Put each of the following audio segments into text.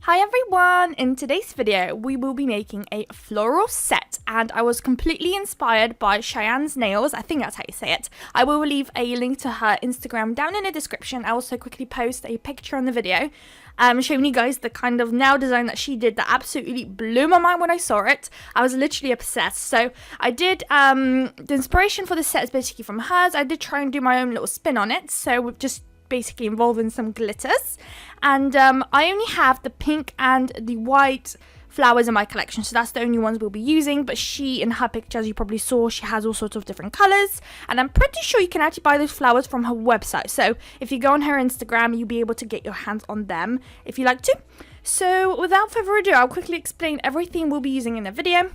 Hi everyone! In today's video we will be making a floral set and I was completely inspired by Cheyenne's nails. I think that's how you say it. I will leave a link to her Instagram down in the description. I also quickly post a picture on the video showing you guys the kind of nail design that she did that absolutely blew my mind when I saw it. I was literally obsessed. So I did, the inspiration for this set is basically from hers. I did try and do my own little spin on it, so we've just basically involving some glitters, and I only have the pink and the white flowers in my collection, so that's the only ones we'll be using. But she, in her picture, as you probably saw, she has all sorts of different colors, and I'm pretty sure you can actually buy those flowers from her website. So if you go on her Instagram, you'll be able to get your hands on them if you like to. So without further ado, I'll quickly explain everything we'll be using in the video.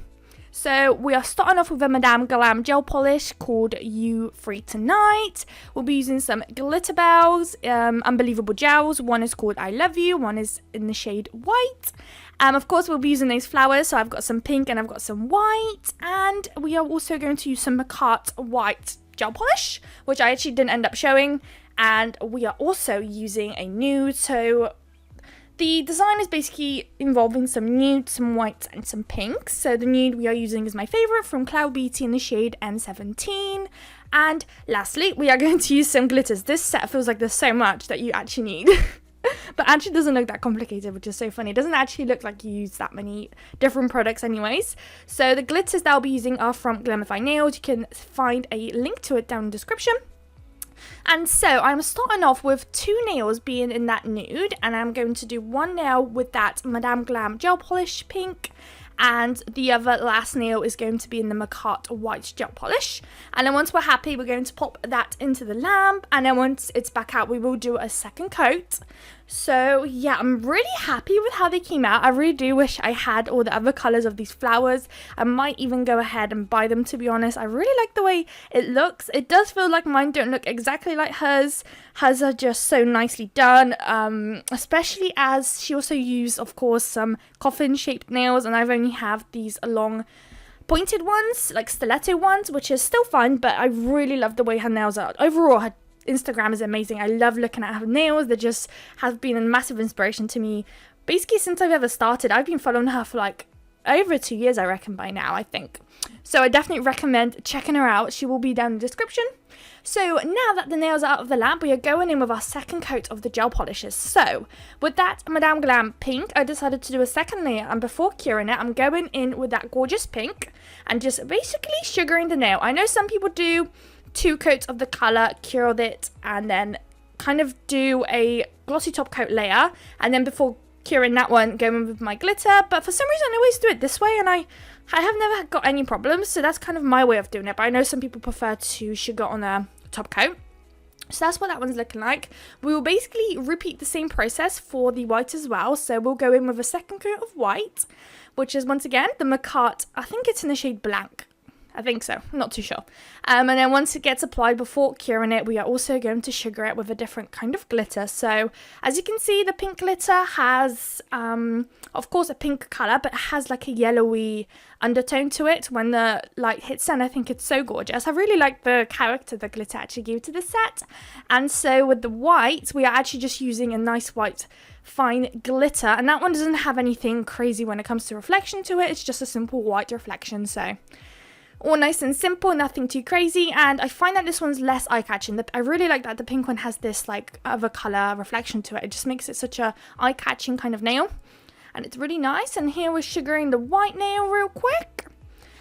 So we are starting off with a Madame Glam gel polish called You Free Tonight. We'll be using some glitter bells, unbelievable gels. One is called I Love You, one is in the shade white. Of course, we'll be using those flowers. So I've got some pink and I've got some white. And we are also going to use some Macart white gel polish, which I actually didn't end up showing. And we are also using a nude. So the design is basically involving some nude, some white, and some pinks. So the nude we are using is my favorite from Cloud Beauty in the shade N17. And lastly, we are going to use some glitters. This set feels like there's so much that you actually need. But actually doesn't look that complicated, which is so funny. It doesn't actually look like you use that many different products anyways. So the glitters that I'll be using are from Glamify Nails. You can find a link to it down in the description. And so I'm starting off with two nails being in that nude, and I'm going to do one nail with that Madame Glam gel polish pink, and the other last nail is going to be in the Macart white gel polish. And then once we're happy, we're going to pop that into the lamp, and then once it's back out, we will do a second coat. So yeah, I'm really happy with how they came out. I really do wish I had all the other colours of these flowers. I might even go ahead and buy them, to be honest. I really like the way it looks. It does feel like mine don't look exactly like hers. Hers are just so nicely done, especially as she also used, of course, some coffin-shaped nails, and I've only have these long pointed ones, like stiletto ones, which is still fun, but I really love the way her nails are. Overall, her Instagram is amazing. I love looking at her nails. They just have been a massive inspiration to me basically since I've ever started. I've been following her for like over 2 years, I reckon, by now, I think. So I definitely recommend checking her out. She will be down in the description. So now that the nails are out of the lamp, we are going in with our second coat of the gel polishes. So with that Madame Glam pink, I decided to do a second layer, and before curing it, I'm going in with that gorgeous pink and just basically sugaring the nail. I know some people do 2 coats of the colour, cure it, and then kind of do a glossy top coat layer, and then before curing that one, go in with my glitter. But for some reason I always do it this way, and I have never got any problems, so that's kind of my way of doing it. But I know some people prefer to sugar on a top coat. So that's what that one's looking like. We will basically repeat the same process for the white as well. So we'll go in with a second coat of white, which is once again the Macart, I think it's in the shade Blanc. I think so, I'm not too sure. And then once it gets applied before curing it, we are also going to sugar it with a different kind of glitter. So as you can see, the pink glitter has, of course, a pink colour, but it has like a yellowy undertone to it when the light hits it, and I think it's so gorgeous. I really like the character the glitter actually gave to the set. And so with the white, we are actually just using a nice white fine glitter, and that one doesn't have anything crazy when it comes to reflection to it. It's just a simple white reflection, so all nice and simple, nothing too crazy. And I find that this one's less eye-catching. I really like that the pink one has this like other colour reflection to it. It just makes it such a eye-catching kind of nail, and it's really nice. And here we're sugaring the white nail real quick,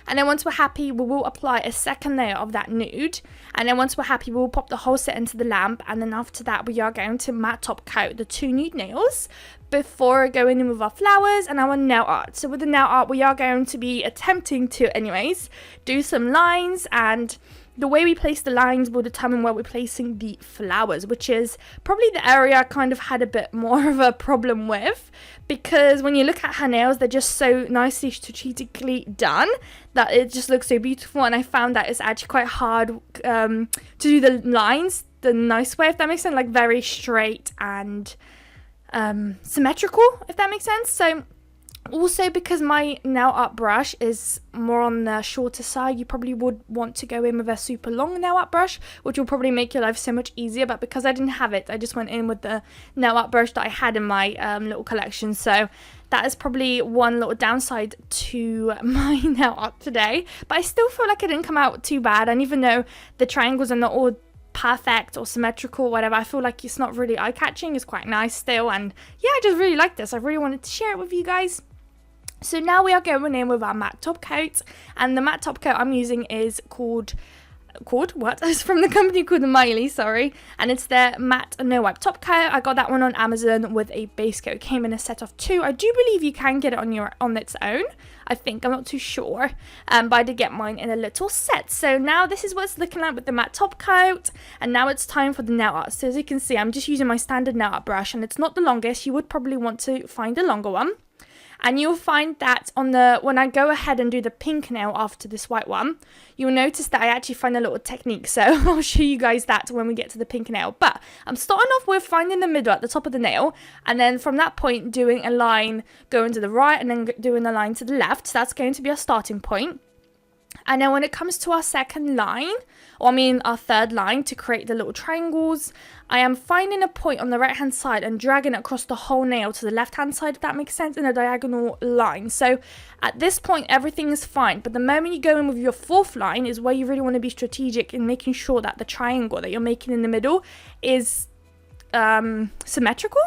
and then once we're happy, we will apply a second layer of that nude, and then once we're happy, we'll pop the whole set into the lamp. And then after that, we are going to matte top coat the 2 nude nails before going in with our flowers and our nail art. So with the nail art, we are going to be attempting to anyways do some lines, and the way we place the lines will determine where we're placing the flowers, which is probably the area I kind of had a bit more of a problem with, because when you look at her nails, they're just so nicely strategically done that it just looks so beautiful. And I found that it's actually quite hard to do the lines the nice way, if that makes sense, like very straight and symmetrical, if that makes sense. So Also, because my nail art brush is more on the shorter side, you probably would want to go in with a super long nail art brush, which will probably make your life so much easier. But because I didn't have it, I just went in with the nail art brush that I had in my little collection. So that is probably one little downside to my nail art today. But I still feel like it didn't come out too bad. And even though the triangles are not all perfect or symmetrical or whatever, I feel like it's not really eye-catching. It's quite nice still. And yeah, I just really like this. I really wanted to share it with you guys. So now we are going in with our matte top coat, and the matte top coat I'm using is called what? It's from the company called Miley, sorry, and it's their matte no wipe top coat. I got that one on Amazon with a base coat. It came in a set of 2. I do believe you can get it on its own. I think, I'm not too sure, but I did get mine in a little set. So now this is what it's looking like with the matte top coat, and now it's time for the nail art. So as you can see, I'm just using my standard nail art brush, and it's not the longest. You would probably want to find a longer one. And you'll find that when I go ahead and do the pink nail after this white one, you'll notice that I actually find a little technique. So I'll show you guys that when we get to the pink nail. But I'm starting off with finding the middle at the top of the nail. And then from that point, doing a line going to the right and then doing a line to the left. So that's going to be our starting point. And then when it comes to our second line, our third line to create the little triangles, I am finding a point on the right hand side and dragging it across the whole nail to the left hand side, if that makes sense, in a diagonal line. So at this point, everything is fine. But the moment you go in with your fourth line is where you really want to be strategic in making sure that the triangle that you're making in the middle is symmetrical.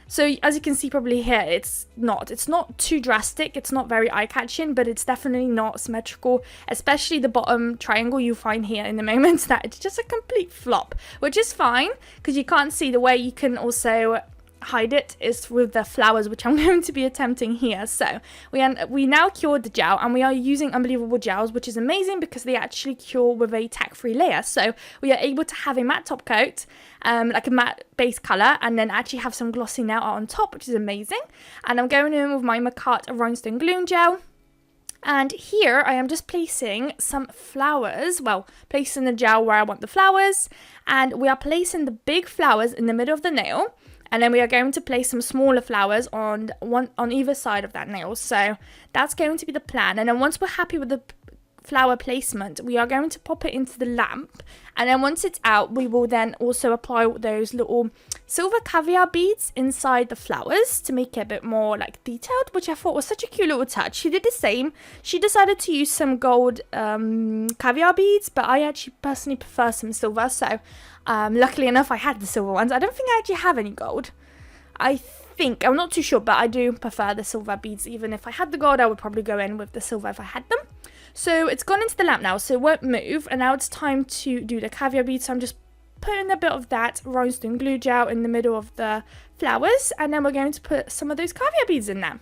So as you can see probably here, it's not too drastic, it's not very eye-catching, but it's definitely not symmetrical, especially the bottom triangle you find here in the moment, that it's just a complete flop, which is fine, because you can't see. The way you can also hide it is with the flowers, which I'm going to be attempting here. So we now cured the gel, and we are using unbelievable gels, which is amazing because they actually cure with a tack-free layer. So we are able to have a matte top coat, like a matte base color, and then actually have some glossy nail art on top, which is amazing. And I'm going in with my Macart Rhinestone Gloom Gel. And here I am just placing some flowers, placing the gel where I want the flowers, and we are placing the big flowers in the middle of the nail. And then we are going to place some smaller flowers on either side of that nail. So that's going to be the plan. And then once we're happy with the flower placement, we are going to pop it into the lamp. And then once it's out, we will then also apply those little silver caviar beads inside the flowers to make it a bit more like detailed, which I thought was such a cute little touch. She did the same. She decided to use some gold caviar beads, but I actually personally prefer some silver. So luckily enough, I had the silver ones. I don't think I actually have any gold. I'm not too sure, but I do prefer the silver beads. Even if I had the gold, I would probably go in with the silver if I had them. So it's gone into the lamp now, so it won't move. And now it's time to do the caviar beads. So I'm just putting a bit of that rhinestone glue gel in the middle of the flowers. And then we're going to put some of those caviar beads in there.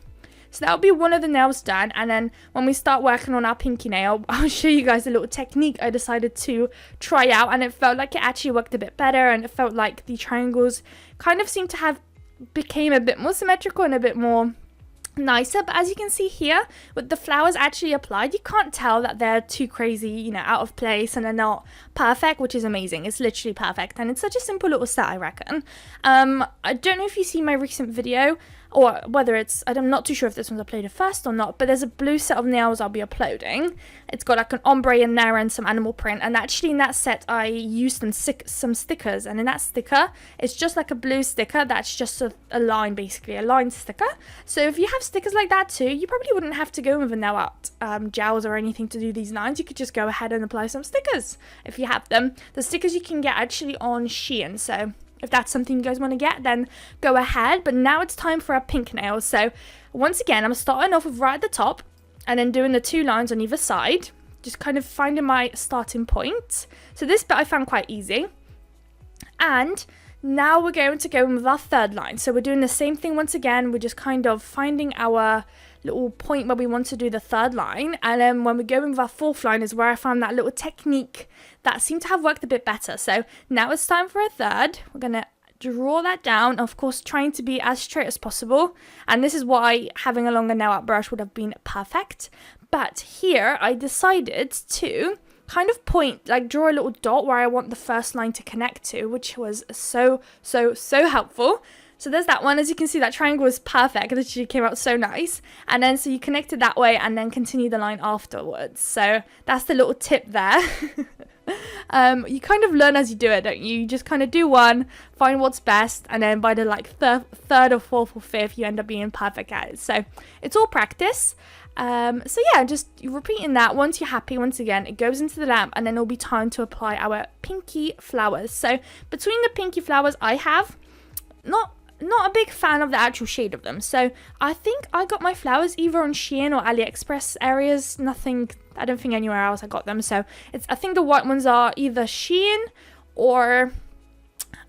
So that'll be one of the nails done. And then when we start working on our pinky nail, I'll show you guys a little technique I decided to try out. And it felt like it actually worked a bit better. And it felt like the triangles kind of seemed to became a bit more symmetrical and a bit more nicer. But as you can see here, with the flowers actually applied, you can't tell that they're too crazy, out of place, and they're not perfect, which is amazing. It's literally perfect, and it's such a simple little set, I reckon. I don't know if you see my recent video, or whether I'm not too sure if this one's uploaded first or not, but there's a blue set of nails I'll be uploading. It's got like an ombre in there and some animal print, and actually in that set I used some stickers, and in that sticker it's just like a blue sticker that's just a line, basically a line sticker. So if you have stickers like that too, you probably wouldn't have to go with a nail art gels or anything to do these lines. You could just go ahead and apply some stickers if you have them. The stickers you can get actually on Shein, so if that's something you guys want to get, then go ahead. But now it's time for our pink nails. So once again, I'm starting off with right at the top and then doing the 2 lines on either side, just kind of finding my starting point. So this bit I found quite easy. And now we're going to go in with our 3rd line. So we're doing the same thing once again. We're just kind of finding our little point where we want to do the 3rd line, and then when we go in with our 4th line is where I found that little technique that seemed to have worked a bit better. So now it's time for a 3rd. We're gonna draw that down, of course trying to be as straight as possible, and this is why having a longer nail art brush would have been perfect. But here I decided to kind of draw a little dot where I want the 1st line to connect to, which was so helpful. So there's that one. As you can see, that triangle was perfect. It literally came out so nice. And then so you connect it that way and then continue the line afterwards. So that's the little tip there. You kind of learn as you do it, don't you? You just kind of do one, find what's best, and then by the like third or fourth or fifth, you end up being perfect at it. So it's all practice. So yeah, just repeating that. Once you're happy, once again, it goes into the lamp, and then it'll be time to apply our pinky flowers. So between the pinky flowers I have, not a big fan of the actual shade of them. So I think I got my flowers either on Shein or AliExpress areas. I don't think anywhere else I got them. So I think the white ones are either Shein or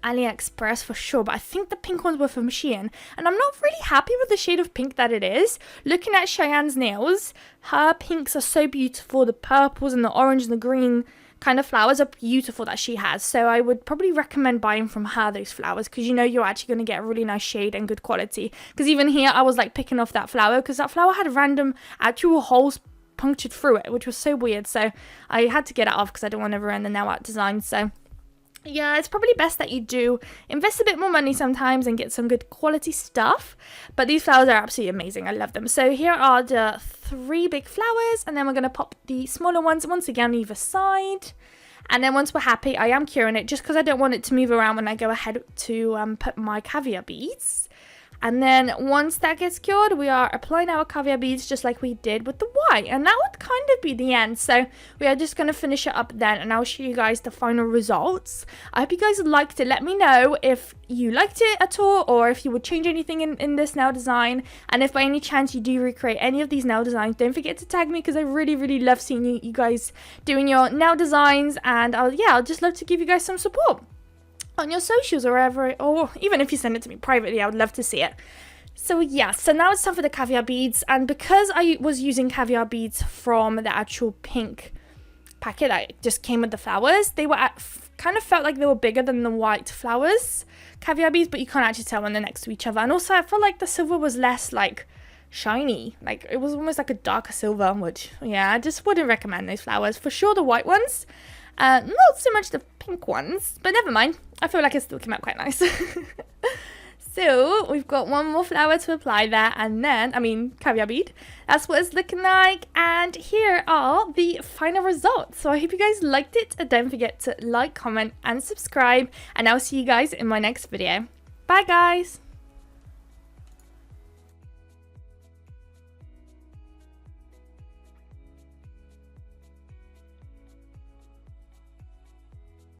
AliExpress for sure, but I think the pink ones were from Shein, and I'm not really happy with the shade of pink that it is. Looking at Cheyenne's nails, her pinks are so beautiful. The purples and the orange and the green kind of flowers are beautiful that she has, so I would probably recommend buying from her those flowers, because you know you're actually going to get a really nice shade and good quality. Because even here I was like picking off that flower, because that flower had random actual holes punctured through it, which was so weird, so I had to get it off because I don't want to ruin the nail art design. So yeah, it's probably best that you do invest a bit more money sometimes and get some good quality stuff. But these flowers are absolutely amazing. I love them. So here are the 3 big flowers, and then we're going to pop the smaller ones once again on either side. And then once we're happy, I am curing it just because I don't want it to move around when I go ahead to put my caviar beads. And then once that gets cured, we are applying our caviar beads just like we did with the white. And that would kind of be the end. So we are just going to finish it up then, and I'll show you guys the final results. I hope you guys liked it. Let me know if you liked it at all, or if you would change anything in this nail design. And if by any chance you do recreate any of these nail designs, don't forget to tag me, because I really, really love seeing you guys doing your nail designs. And I'll just love to give you guys some support on your socials or wherever, or even if you send it to me privately, I would love to see it. So yeah, so now it's time for the caviar beads, and because I was using caviar beads from the actual pink packet that just came with the flowers, they were kind of felt like they were bigger than the white flowers caviar beads, but you can't actually tell when they're next to each other. And also I felt like the silver was less like shiny, like it was almost like a darker silver, which yeah, I just wouldn't recommend those flowers. For sure the white ones, not so much the pink ones, but never mind. I feel like it still came out quite nice. So we've got one more flower to apply there, and then, caviar bead. That's what it's looking like, and here are the final results. So I hope you guys liked it. Don't forget to like, comment, and subscribe, and I'll see you guys in my next video. Bye guys!